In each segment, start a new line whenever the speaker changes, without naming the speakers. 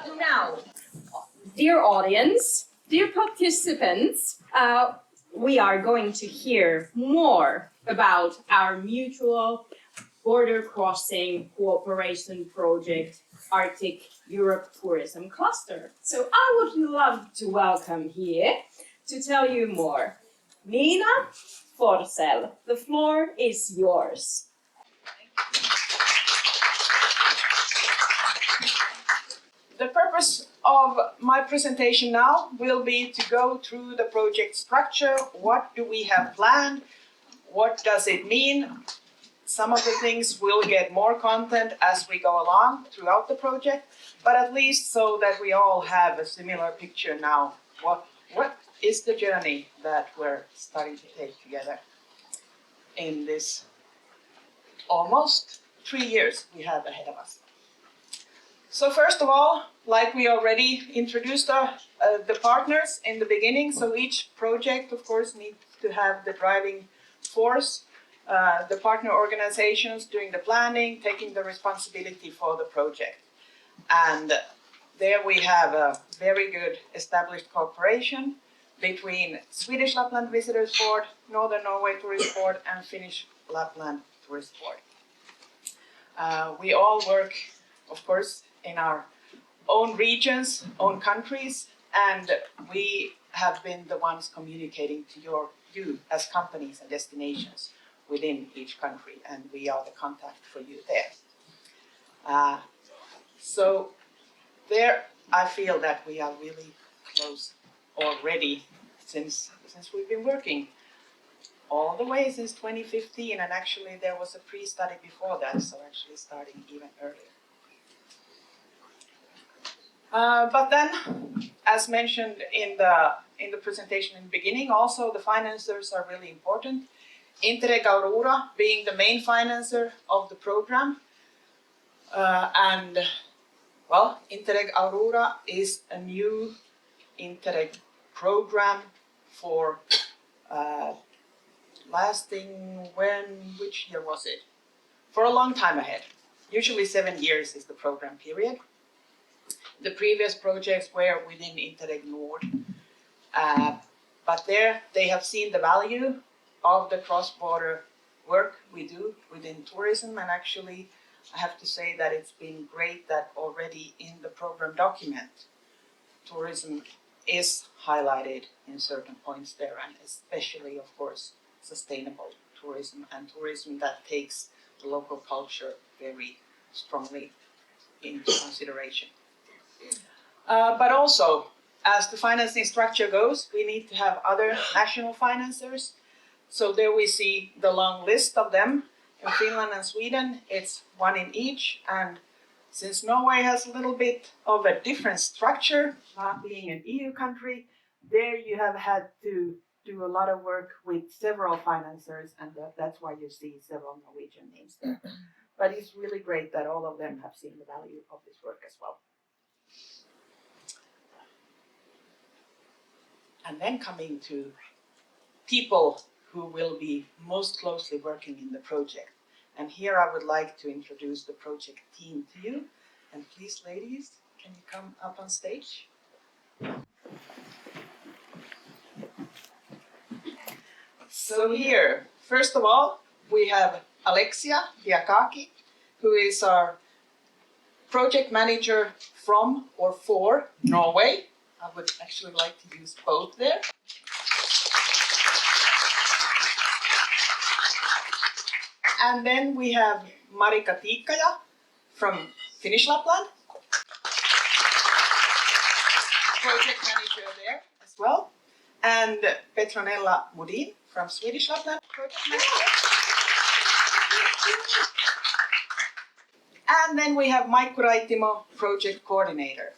Now, dear audience, dear participants, we are going to hear more about our mutual border crossing cooperation project, Arctic Europe Tourism Cluster. So I would love to welcome here to tell you more, Nina Forsell. The floor is yours.
The purpose of my presentation now will be to go through the project structure. What do we have planned? What does it mean? Some of the things will get more content as we go along throughout the project, but at least so that we all have a similar picture now. What is the journey that we're starting to take together in this almost 3 years we have ahead of us? So first of all, like we already introduced the partners in the beginning, so each project, of course, needs to have the driving force, the partner organizations doing the planning, taking the responsibility for the project. And there we have a very good established cooperation between Swedish Lapland Visitors Board, Northern Norway Tourist Board, and Finnish Lapland Tourist Board. We all work, of course, in our own regions, own countries, and we have been the ones communicating to you as companies and destinations within each country, and we are the contact for you there. So there I feel that we are really close already since we've been working all the way since 2015, and actually there was a pre-study before that, so actually starting even earlier. But then, as mentioned in the presentation in the beginning, also the financiers are really important. Interreg Aurora being the main financer of the program. Interreg Aurora is a new Interreg program for lasting which year was it? For a long time ahead. Usually 7 years is the program period. The previous projects were within Interreg Nord, but there they have seen the value of the cross-border work we do within tourism, and actually I have to say that it's been great that already in the program document tourism is highlighted in certain points there, and especially of course sustainable tourism and tourism that takes the local culture very strongly into consideration. But also, as the financing structure goes, we need to have other national financiers. So there we see the long list of them. In Finland and Sweden, it's one in each. And since Norway has a little bit of a different structure, not being an EU country, there you have had to do a lot of work with several financiers, and that's why you see several Norwegian names there. But it's really great that all of them have seen the value of this work as well. And then coming to people who will be most closely working in the project. And here I would like to introduce the project team to you. And please, ladies, can you come up on stage? So here, first of all, we have Alexia Diakaki, who is our project manager from or for Norway. I would actually like to use both there. And then we have Marika Tiikkaja from Finnish Lapland, project manager there as well. And Petronella Mudin from Swedish Lapland, project manager. And then we have Maikku Raittimo, project coordinator.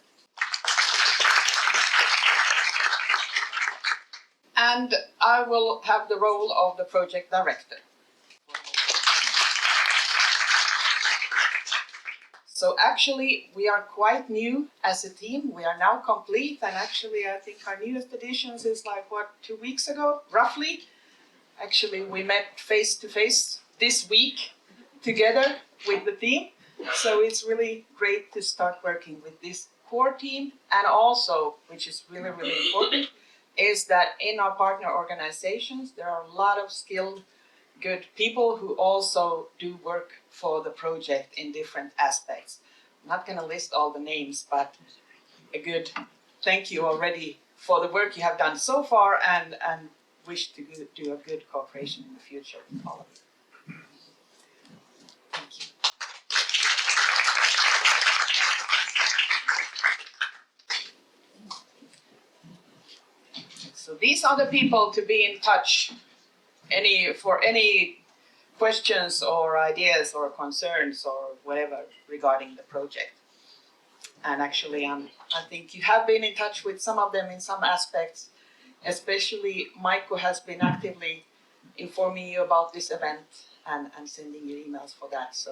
And I will have the role of the project director. So actually, we are quite new as a team. We are now complete, and actually I think our newest additions is 2 weeks ago, roughly. Actually, we met face to face this week together with the team. So it's really great to start working with this core team, and also, which is really, really important, is that in our partner organizations, there are a lot of skilled, good people who also do work for the project in different aspects. I'm not going to list all the names, but a good thank you already for the work you have done so far, and wish to do a good cooperation in the future with all of you. Thank you. So these are the people to be in touch for any questions or ideas or concerns or whatever regarding the project. And actually, I think you have been in touch with some of them in some aspects, especially Maikko has been actively informing you about this event and sending you emails for that. So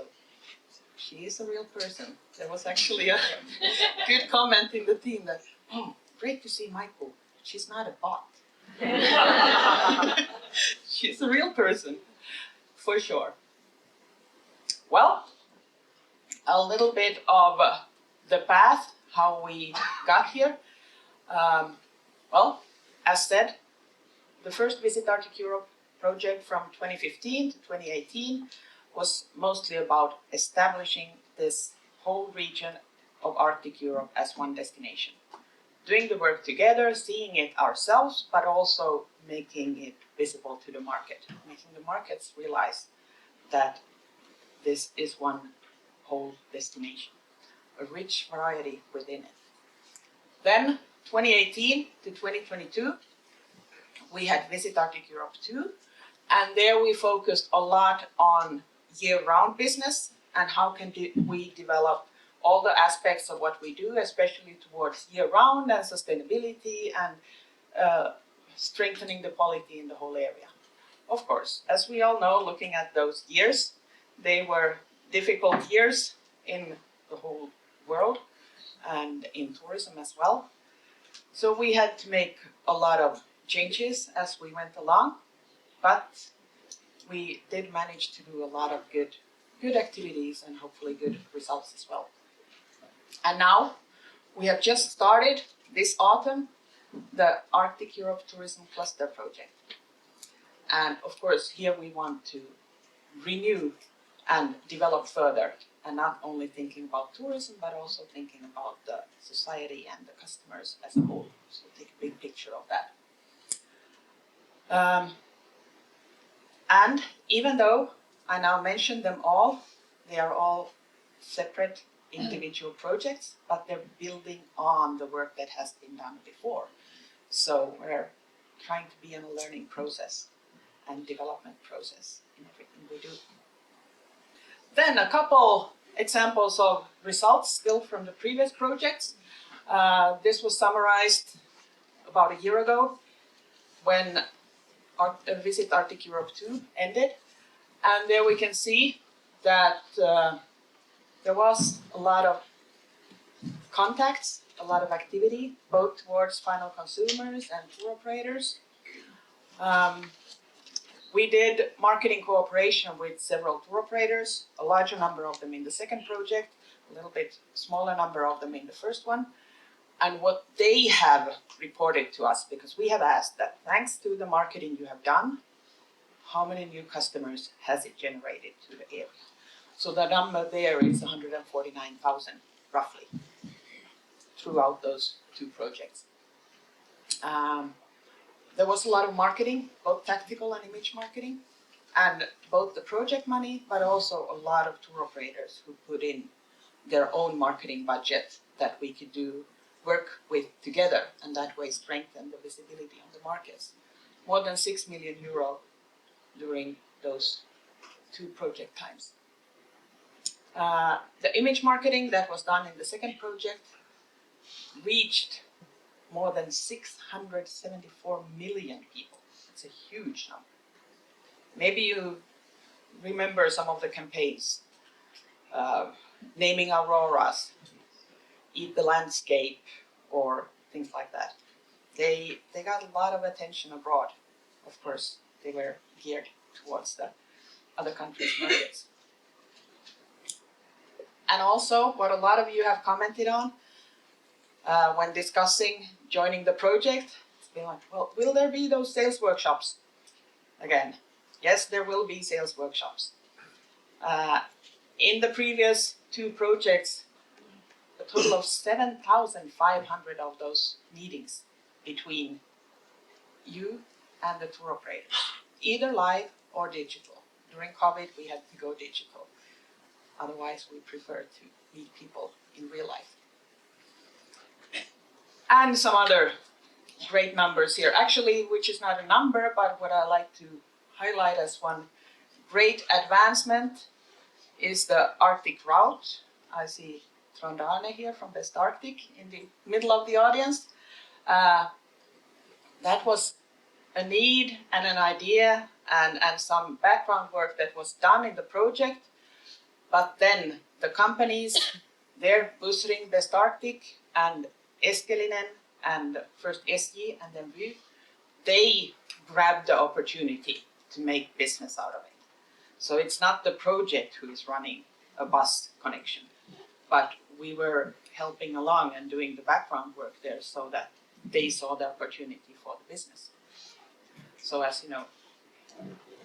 she is a real person. There was actually a good comment in the team that, oh, great to see Maikko. She's not a bot. She's a real person, for sure. Well, a little bit of the path, how we got here. Well, as said, the first Visit Arctic Europe project from 2015 to 2018 was mostly about establishing this whole region of Arctic Europe as one destination. Doing the work together, seeing it ourselves, but also making it visible to the market, making the markets realize that this is one whole destination, a rich variety within it. Then 2018 to 2022, we had Visit Arctic Europe 2, and there we focused a lot on year-round business and how can we develop all the aspects of what we do, especially towards year-round and sustainability and strengthening the quality in the whole area. Of course, as we all know, looking at those years, they were difficult years in the whole world and in tourism as well. So we had to make a lot of changes as we went along, but we did manage to do a lot of good activities and hopefully good results as well. And now we have just started this autumn the Arctic Europe Tourism Cluster Project. And of course, here we want to renew and develop further, and not only thinking about tourism, but also thinking about the society and the customers as a whole. So take a big picture of that. And even though I now mentioned them all, they are all separate individual projects, but they're building on the work that has been done before. So we're trying to be in a learning process and development process in everything we do. Then a couple examples of results still from the previous projects. This was summarized about a year ago when Visit Arctic Europe 2 ended. And there we can see that there was a lot of contacts, a lot of activity, both towards final consumers and tour operators. We did marketing cooperation with several tour operators, a larger number of them in the second project, a little bit smaller number of them in the first one. And what they have reported to us, because we have asked that thanks to the marketing you have done, how many new customers has it generated to the area? So the number there is 149,000 roughly throughout those two projects. There was a lot of marketing, both tactical and image marketing, and both the project money, but also a lot of tour operators who put in their own marketing budget that we could do work with together, and that way strengthen the visibility on the markets. More than 6 million euro during those two project times. The image marketing that was done in the second project reached more than 674 million people. It's a huge number. Maybe you remember some of the campaigns, naming Auroras, Eat the Landscape, or things like that. They got a lot of attention abroad. Of course, they were geared towards the other countries' markets. And also, what a lot of you have commented on, when discussing joining the project, it's been like, well, will there be those sales workshops again? Yes, there will be sales workshops. In the previous 2 projects, a total of 7,500 of those meetings between you and the tour operators, either live or digital. During COVID, we had to go digital. Otherwise, we prefer to meet people in real life. And some other great numbers here, actually, which is not a number, but what I like to highlight as one great advancement is the Arctic route. I see Trond Arne here from West Arctic in the middle of the audience. That was a need and an idea and some background work that was done in the project. But then the companies, they're Bussring, West Arctic, and Eskelinen, and first SJ and then Vy, they grabbed the opportunity to make business out of it. So it's not the project who is running a bus connection, but we were helping along and doing the background work there so that they saw the opportunity for the business. So as you know,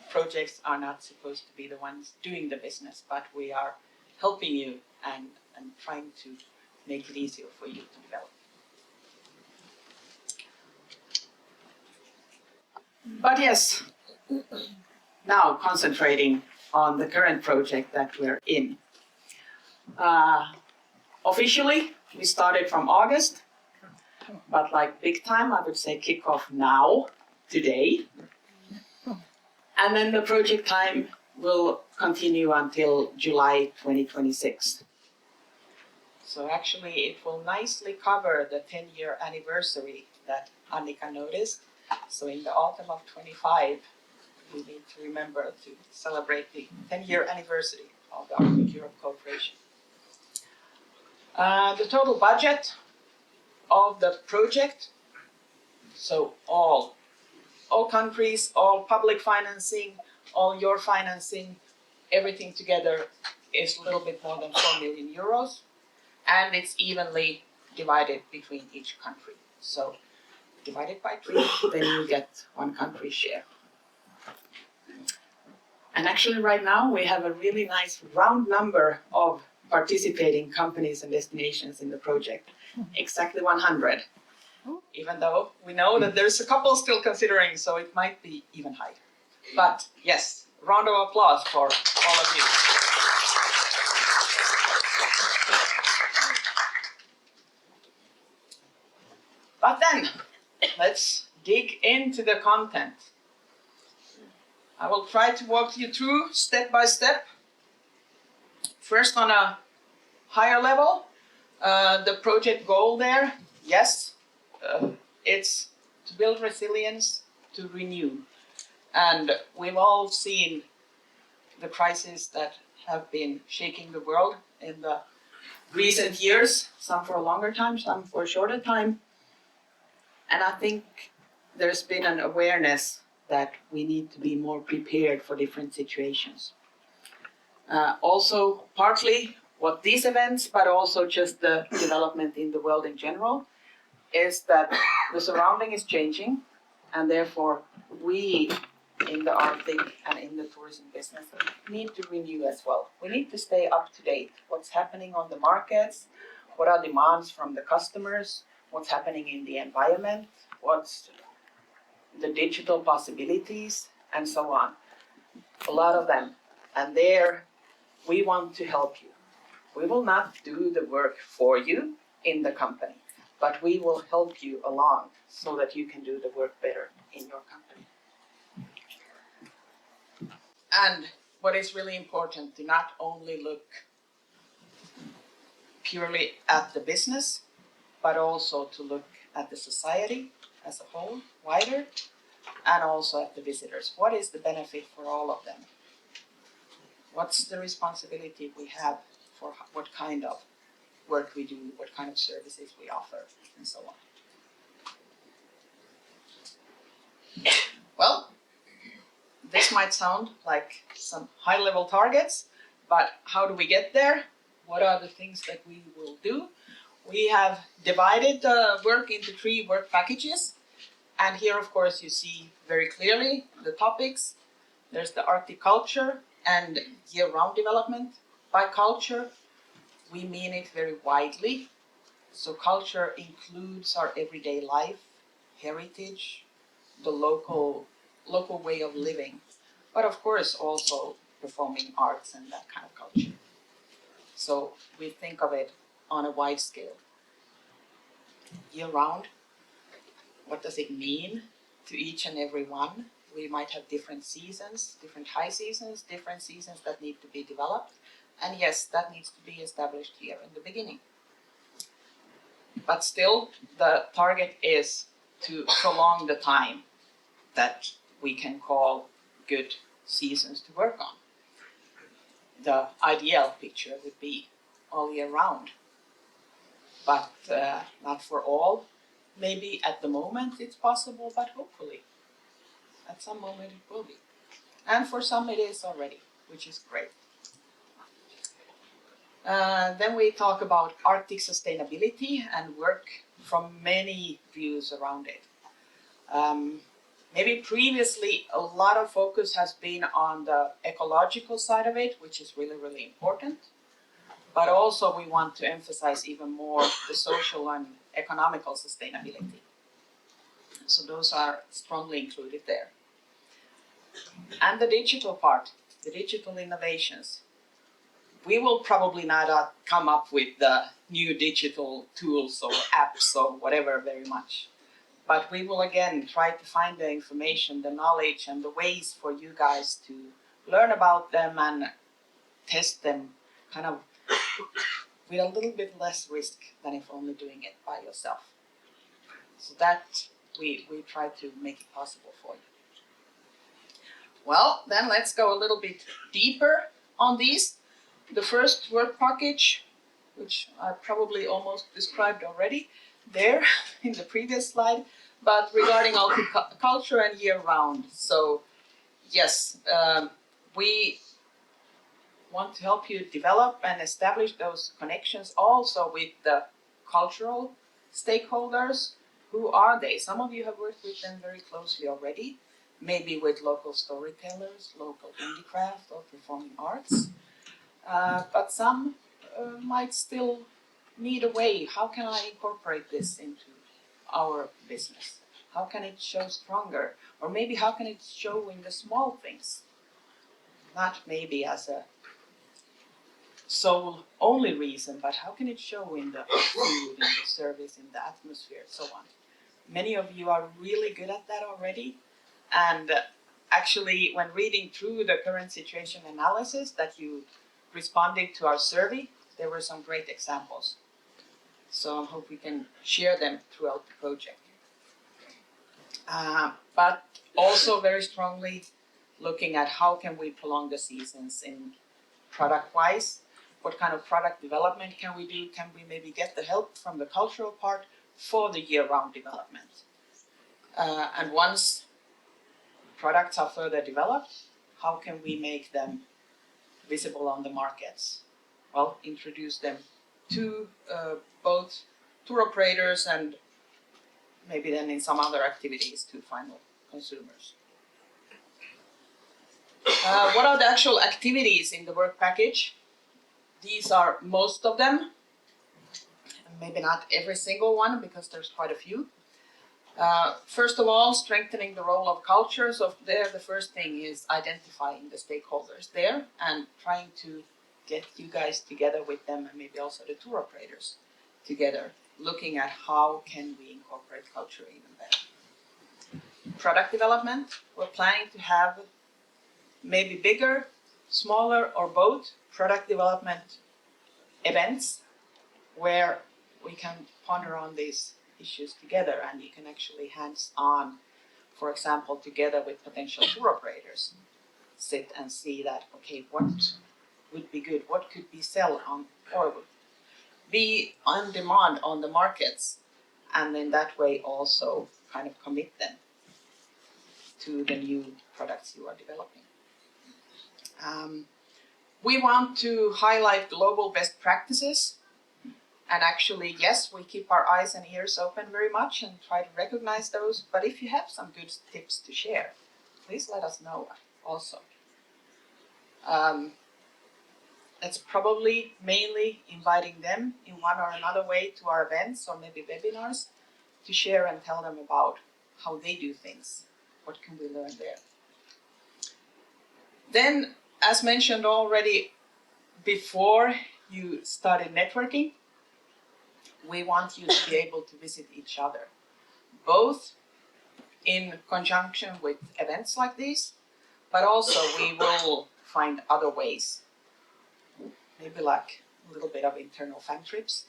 projects are not supposed to be the ones doing the business, but we are helping you and trying to make it easier for you to develop. But yes, now concentrating on the current project that we're in. Officially, we started from August, but like big time, I would say kick off now, today. And then the project time will continue until July 2026. So actually it will nicely cover the 10-year anniversary that Annika noticed. So in the autumn of 25, we need to remember to celebrate the 10-year anniversary of the Arctic Europe Cooperation. The total budget of the project, so all countries, all public financing, all your financing, everything together is a little bit more than 4 million euros, and it's evenly divided between each country. So divided by 3, then you get 1 country share. And actually right now we have a really nice round number of participating companies and destinations in the project, exactly 100. Even though we know that there's a couple still considering, so it might be even higher. But yes, round of applause for all of you. But then, let's dig into the content. I will try to walk you through step by step. First on a higher level, the project goal there, yes, it's to build resilience, to renew. And we've all seen the crises that have been shaking the world in the recent years, some for a longer time, some for a shorter time. And I think there's been an awareness that we need to be more prepared for different situations. Also, partly what these events, but also just the development in the world in general, is that the surrounding is changing, and therefore we in the Arctic and in the tourism business need to renew as well. We need to stay up to date. What's happening on the markets, what are demands from the customers, what's happening in the environment, what's the digital possibilities, and so on. A lot of them. And there we want to help you. We will not do the work for you in the company, but we will help you along so that you can do the work better in your company. And what is really important, to not only look purely at the business, but also to look at the society as a whole, wider, and also at the visitors. What is the benefit for all of them? What's the responsibility we have for what kind of work we do, what kind of services we offer, and so on. Well, this might sound like some high-level targets, but how do we get there? What are the things that we will do? We have divided the work into 3 work packages. And here, of course, you see very clearly the topics. There's the Arctic culture and year-round development. By culture, we mean it very widely. So culture includes our everyday life, heritage, the local way of living, but of course also performing arts and that kind of culture. So we think of it on a wide scale. Year-round, what does it mean to each and every one? We might have different seasons, different high seasons, different seasons that need to be developed. And yes, that needs to be established here in the beginning. But still, the target is to prolong the time that we can call good seasons to work on. The ideal picture would be all year round, but not for all. Maybe at the moment it's possible, but hopefully at some moment it will be. And for some it is already, which is great. Then we talk about Arctic sustainability and work from many views around it. Maybe previously a lot of focus has been on the ecological side of it, which is really, really important. But also we want to emphasize even more the social and economical sustainability. So those are strongly included there. And the digital part, the digital innovations. We will probably not come up with the new digital tools or apps or whatever very much. But we will again try to find the information, the knowledge and the ways for you guys to learn about them and test them kind of with a little bit less risk than if only doing it by yourself. So that we try to make it possible for you. Well, then let's go a little bit deeper on these. The first work package, which I probably almost described already there in the previous slide, but regarding culture and year-round. So yes, we want to help you develop and establish those connections also with the cultural stakeholders. Who are they? Some of you have worked with them very closely already, maybe with local storytellers, local handicraft or performing arts. But some might still need a way. How can I incorporate this into our business? How can it show stronger? Or maybe how can it show in the small things? Not maybe as a sole only reason, but how can it show in the food, in the service, in the atmosphere, and so on. Many of you are really good at that already. And actually, when reading through the current situation analysis that you responded to our survey, there were some great examples. So I hope we can share them throughout the project. But also very strongly looking at how can we prolong the seasons in product-wise. What kind of product development can we do? Can we maybe get the help from the cultural part for the year-round development? And once products are further developed, how can we make them visible on the markets? Well, introduce them to both tour operators and maybe then in some other activities to final consumers. What are the actual activities in the work package? These are most of them, maybe not every single one because there's quite a few. First of all, strengthening the role of culture. So there, the first thing is identifying the stakeholders there and trying to get you guys together with them and maybe also the tour operators together, looking at how can we incorporate culture even better. Product development, we're planning to have maybe bigger, smaller or both product development events where we can ponder on these issues together and you can actually hands-on, for example, together with potential tour operators, sit and see that, okay, what would be good, what could be sell on or be on demand on the markets, and in that way also kind of commit them to the new products you are developing. We want to highlight global best practices. And actually, yes, we keep our eyes and ears open very much and try to recognize those. But if you have some good tips to share, please let us know also. It's probably mainly inviting them in one or another way to our events or maybe webinars to share and tell them about how they do things. What can we learn there? Then, as mentioned already before you started networking, we want you to be able to visit each other, both in conjunction with events like these, but also we will find other ways, maybe like a little bit of internal fan trips,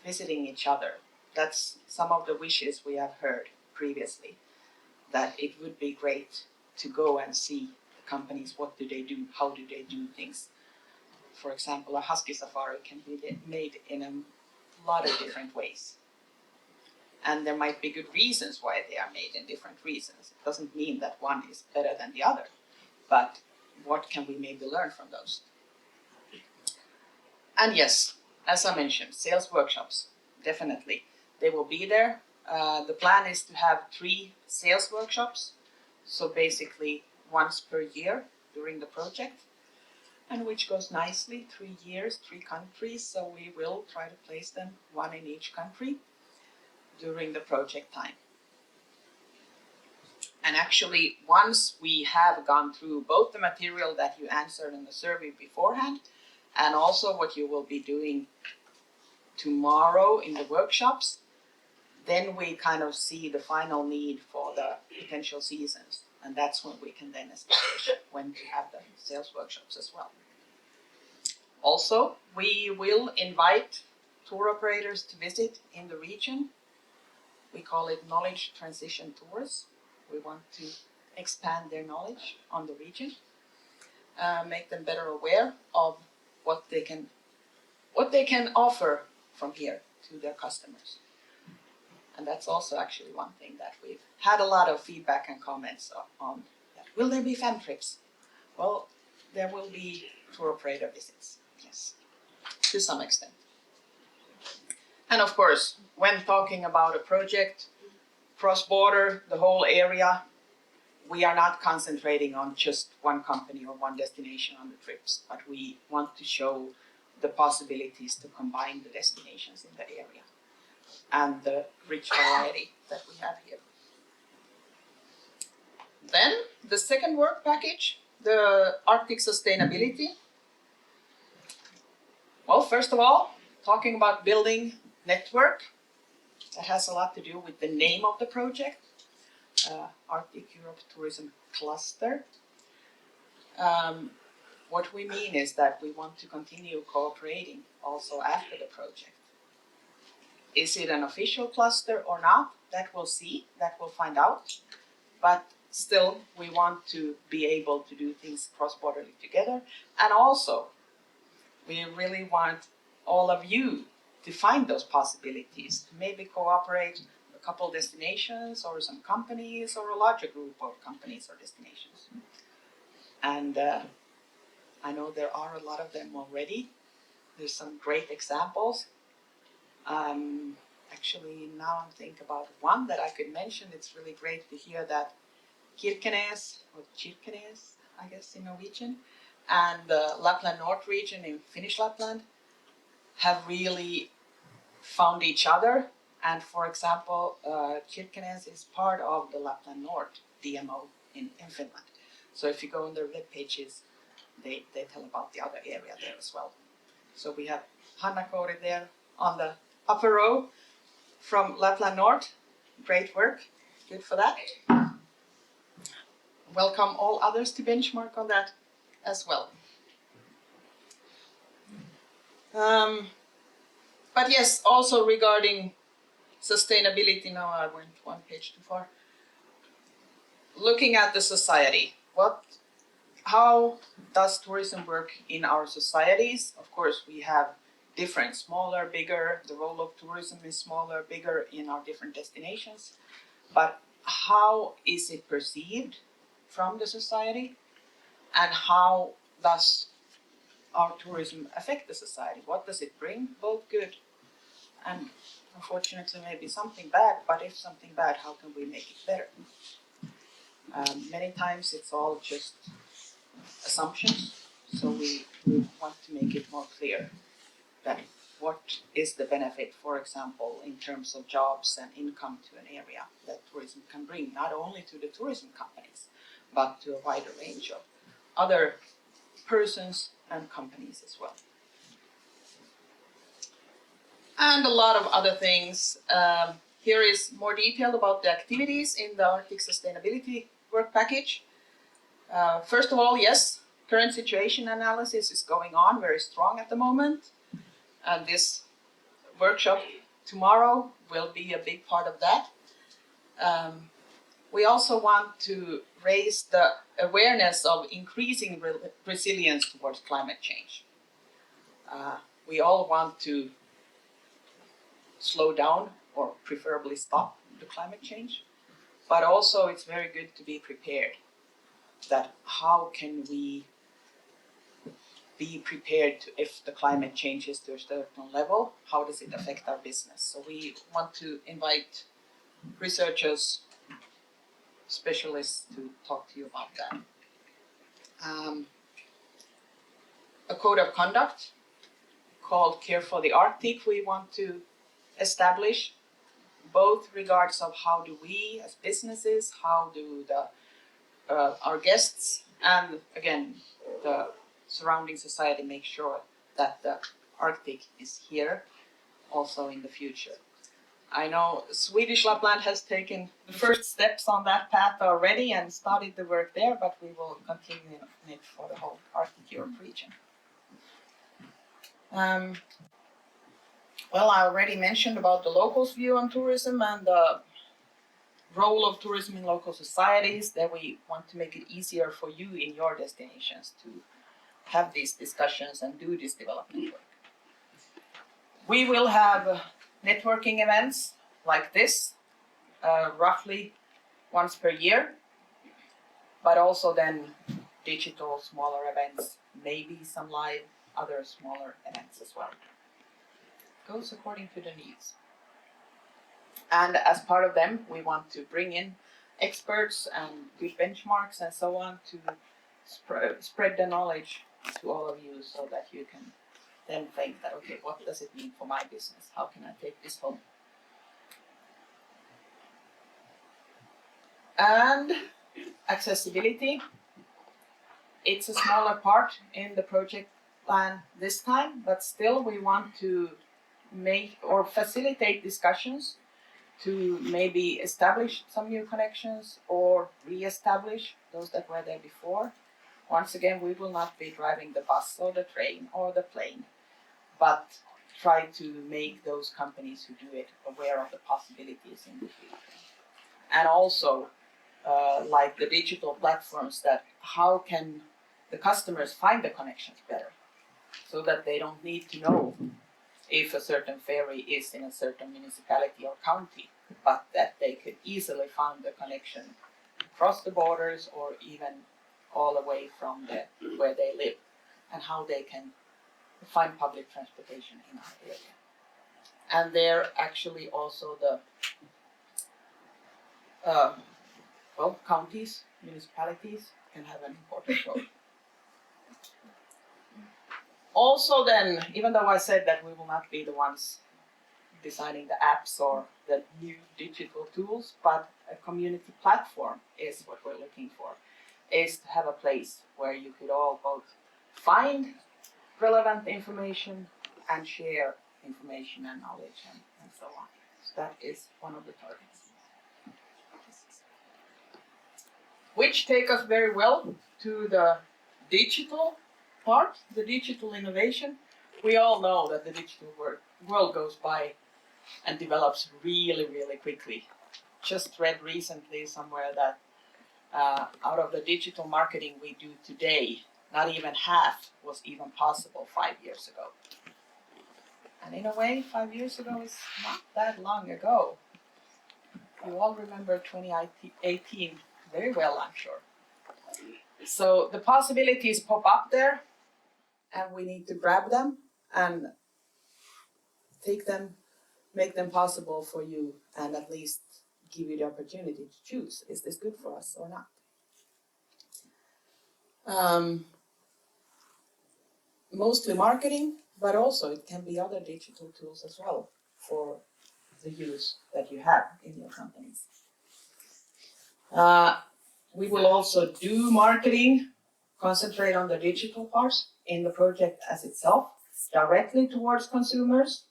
visiting each other. That's some of the wishes we have heard previously, that it would be great to go and see the companies, what do they do, how do they do things. For example, a husky safari can be made in a lot of different ways. And there might be good reasons why they are made in different reasons. It doesn't mean that one is better than the other, but what can we maybe learn from those? And yes, as I mentioned, sales workshops, definitely. They will be there. The plan is to have 3 sales workshops, so basically once per year during the project, and which goes nicely, 3 years, 3 countries, so we will try to place them, 1 in each country, during the project time. And actually, once we have gone through both the material that you answered in the survey beforehand, and also what you will be doing tomorrow in the workshops, then we kind of see the final need for the potential seasons. And that's when we can then establish when to have the sales workshops as well. Also, we will invite tour operators to visit in the region. We call it knowledge transition tours. We want to expand their knowledge on the region, make them better aware of what they can offer from here to their customers. And that's also actually one thing that we've had a lot of feedback and comments on. Will there be fan trips? Well, there will be tour operator visits, yes, to some extent. And of course, when talking about a project, cross-border, the whole area, we are not concentrating on just one company or one destination on the trips, but we want to show the possibilities to combine the destinations in the area and the rich variety that we have here. Then the second work package, the Arctic sustainability. Well, first of all, talking about building network, that has a lot to do with the name of the project, Arctic Europe Tourism Cluster. What we mean is that we want to continue cooperating also after the project. Is it an official cluster or not? That we'll see, that we'll find out. But still, we want to be able to do things cross-borderly together. And also, we really want all of you to find those possibilities, to maybe cooperate a couple destinations or some companies or a larger group of companies or destinations. And I know there are a lot of them already. There's some great examples. Actually, now I'm thinking about one that I could mention. It's really great to hear that Kirkenes, or Kirkenes, I guess in Norwegian, and the Lapland North region in Finnish Lapland have really found each other. And for example, Kirkenes is part of the Lapland North DMO in Finland. So if you go on their web pages, they tell about the other area there as well. So we have Hanna Kouri there on the upper row from Lapland North. Great work, good for that. Welcome all others to benchmark on that as well. But yes, also regarding sustainability, now I went 1 page too far. Looking at the society, how does tourism work in our societies? Of course, we have different, smaller, bigger. The role of tourism is smaller, bigger in our different destinations. But how is it perceived from the society? And how does our tourism affect the society? What does it bring? Both good and unfortunately maybe something bad, but if something bad, how can we make it better? Many times it's all just assumptions, so we want to make it more clear that what is the benefit, for example, in terms of jobs and income to an area that tourism can bring, not only to the tourism companies, but to a wider range of other persons and companies as well. And a lot of other things. Here is more detail about the activities in the Arctic Sustainability Work Package. First of all, yes, current situation analysis is going on very strong at the moment. And this workshop tomorrow will be a big part of that. We also want to raise the awareness of increasing resilience towards climate change. We all want to slow down or preferably stop the climate change, but also it's very good to be prepared. That how can we be prepared to, if the climate changes to a certain level, how does it affect our business? So we want to invite researchers, specialists to talk to you about that. A code of conduct called Care for the Arctic we want to establish, both regards of how do we as businesses, how do our guests, and again the surrounding society make sure that the Arctic is here also in the future. I know Swedish Lapland has taken the first steps on that path already and started the work there, but we will continue in it for the whole Arctic Europe region. Well, I already mentioned about the locals' view on tourism and the role of tourism in local societies, that we want to make it easier for you in your destinations to have these discussions and do this development work. We will have networking events like this, roughly once per year, but also then digital smaller events, maybe some live other smaller events as well. Goes according to the needs. And as part of them, we want to bring in experts and good benchmarks and so on to spread the knowledge to all of you so that you can then think that, okay, what does it mean for my business? How can I take this home? And accessibility. It's a smaller part in the project plan this time, but still we want to make or facilitate discussions to maybe establish some new connections or re-establish those that were there before. Once again, we will not be driving the bus or the train or the plane, but try to make those companies who do it aware of the possibilities in the future. And also, like the digital platforms, that how can the customers find the connections better so that they don't need to know if a certain ferry is in a certain municipality or county, but that they could easily find the connection across the borders or even all the way from where they live, and how they can find public transportation in our area. And there actually also the counties, municipalities can have an important role. Also then, even though I said that we will not be the ones designing the apps or the new digital tools, but a community platform is what we're looking for, is to have a place where you could all both find relevant information and share information and knowledge and so on. So that is one of the targets. Which take us very well to the digital part, the digital innovation. We all know that the digital world goes by and develops really, really quickly. Just read recently somewhere that out of the digital marketing we do today, not even half was even possible 5 years ago. And in a way, 5 years ago is not that long ago. You all remember 2018 very well, I'm sure. So the possibilities pop up there, and we need to grab them and take them make them possible for you and at least give you the opportunity to choose, is this good for us or not? Mostly marketing, but also it can be other digital tools as well for the use that you have in your companies. We will also do marketing, concentrate on the digital parts in the project as itself, directly towards consumers,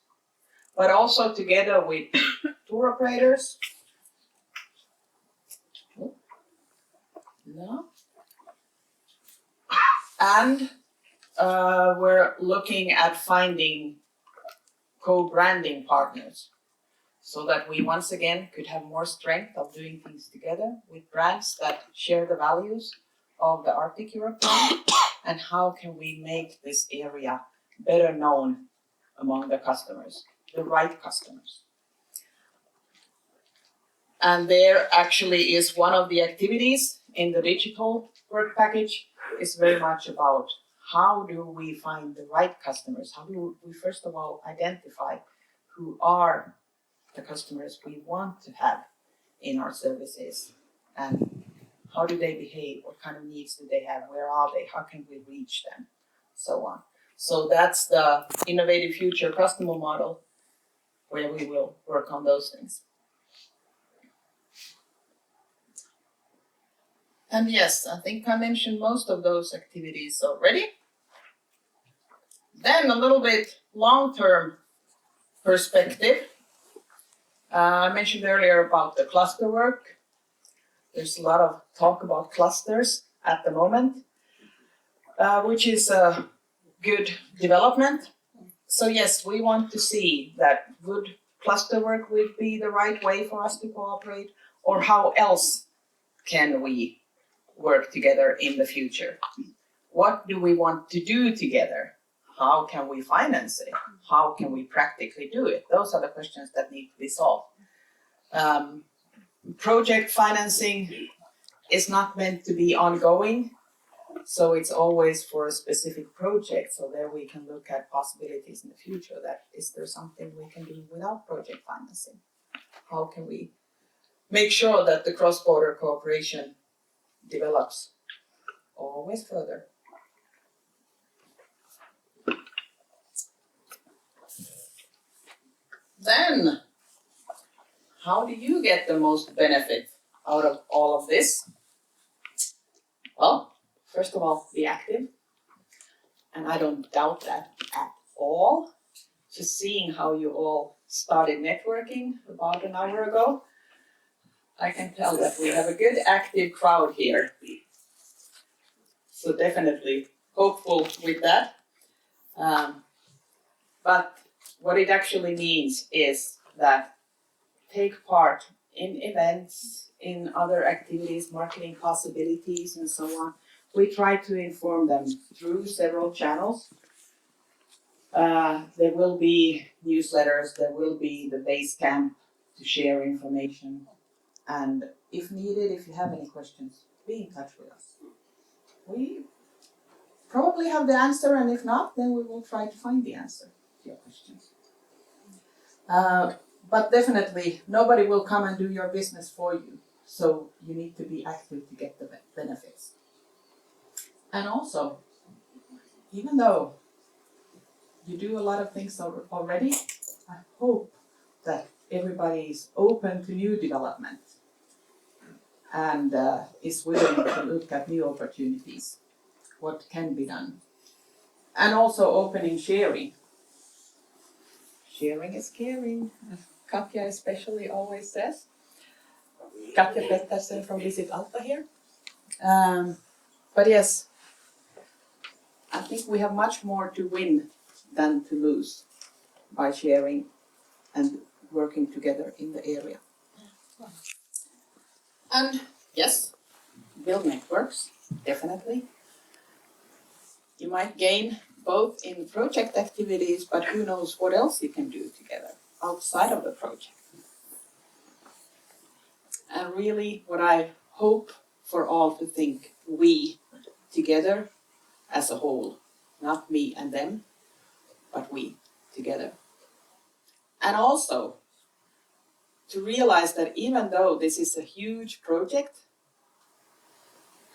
but also together with tour operators. No. And we're looking at finding co-branding partners so that we once again could have more strength of doing things together with brands that share the values of the Arctic Europe brand, and how can we make this area better known among the customers, the right customers. And there actually is one of the activities in the digital work package is very much about how do we find the right customers? How do we first of all identify who are the customers we want to have in our services, and how do they behave? What kind of needs do they have? Where are they? How can we reach them? So on. So that's the Innovative Future customer model where we will work on those things. And yes, I think I mentioned most of those activities already. Then a little bit long-term perspective. I mentioned earlier about the cluster work. There's a lot of talk about clusters at the moment, which is a good development. So yes, we want to see that would cluster work would be the right way for us to cooperate, or how else can we work together in the future? What do we want to do together? How can we finance it? How can we practically do it? Those are the questions that need to be solved. Project financing is not meant to be ongoing, so it's always for a specific project. So there we can look at possibilities in the future. That is there something we can do without project financing? How can we make sure that the cross-border cooperation develops always further? Then, how do you get the most benefit out of all of this? Well, first of all, be active. And I don't doubt that at all. Just seeing how you all started networking about an hour ago, I can tell that we have a good active crowd here. So definitely hopeful with that. But what it actually means is that take part in events, in other activities, marketing possibilities, and so on. We try to inform them through several channels. There will be newsletters, there will be the base camp to share information. And if needed, if you have any questions, be in touch with us. We probably have the answer, and if not, then we will try to find the answer to your questions. But definitely, nobody will come and do your business for you. So you need to be active to get the benefits. And also, even though you do a lot of things already, I hope that everybody is open to new development and is willing to look at new opportunities, what can be done. And also open in sharing. Sharing is caring, as Katja especially always says. Katja Pettersen from Visit Alta here. But yes, I think we have much more to win than to lose by sharing and working together in the area. And yes, build networks, definitely. You might gain both in project activities, but who knows what else you can do together outside of the project. And really what I hope for all to think, we together as a whole, not me and them, but we together. And also to realize that even though this is a huge project,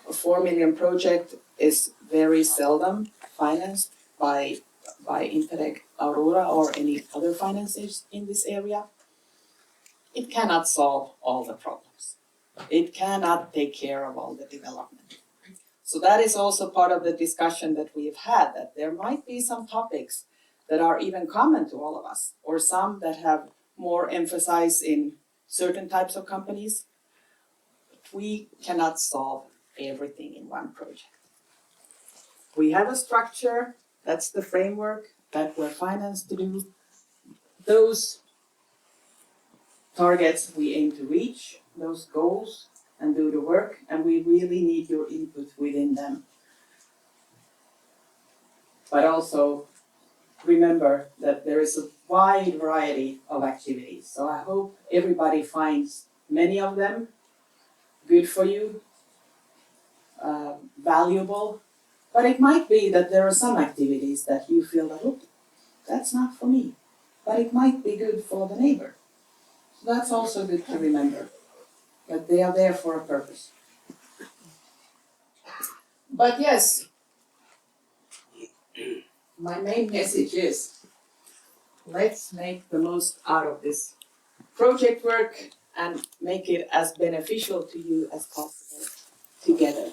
a 4 million project is very seldom financed by Interreg, Aurora, or any other financiers in this area. It cannot solve all the problems. It cannot take care of all the development. So that is also part of the discussion that we've had, that there might be some topics that are even common to all of us, or some that have more emphasis in certain types of companies. We cannot solve everything in one project. We have a structure, that's the framework that we're financed to do. Those targets we aim to reach, those goals, and do the work, and we really need your input within them. But also remember that there is a wide variety of activities. So I hope everybody finds many of them good for you, valuable. But it might be that there are some activities that you feel that, oh, that's not for me. But it might be good for the neighbor. So that's also good to remember, that they are there for a purpose. But yes, my main message is, let's make the most out of this project work and make it as beneficial to you as possible together.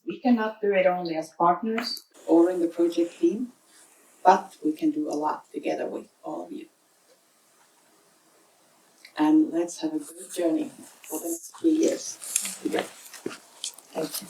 We cannot do it only as partners or in the project team, but we can do a lot together with all of you. And let's have a good journey for the next 3 years together. Thank you.